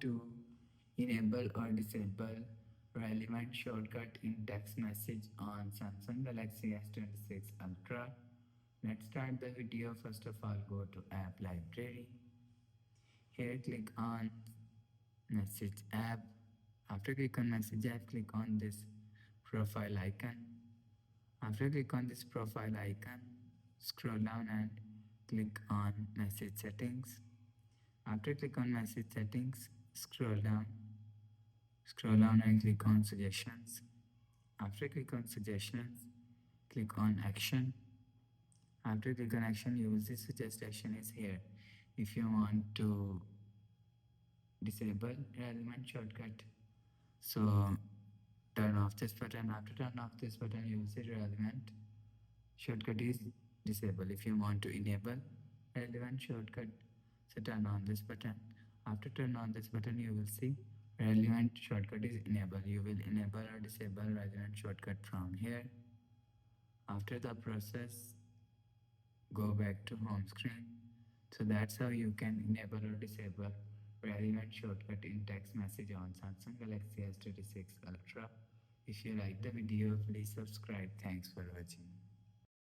to enable or disable relevant shortcut in text message on Samsung Galaxy S26 Ultra, let's start the video. First of all, go to App Library. Here click on Message app. After click on Message app, click on this profile icon. After click on this profile icon, scroll down and click on Message Settings. After click on Message Settings, scroll down and click on Suggestions. After click on Suggestions, click on Action. After click on Action, you will see Suggest Action is here. If you want to disable relevant shortcut, so turn off this button. After turn off this button, you will see relevant shortcut is disabled. If you want to enable relevant shortcut, so turn on this button. After turn on this button, you will see relevant shortcut is enabled. You will enable or disable relevant shortcut from here. After the process, go back to home screen. So that's how you can enable or disable relevant shortcut in text message on Samsung Galaxy S26 Ultra. If you like the video, please subscribe. Thanks for watching.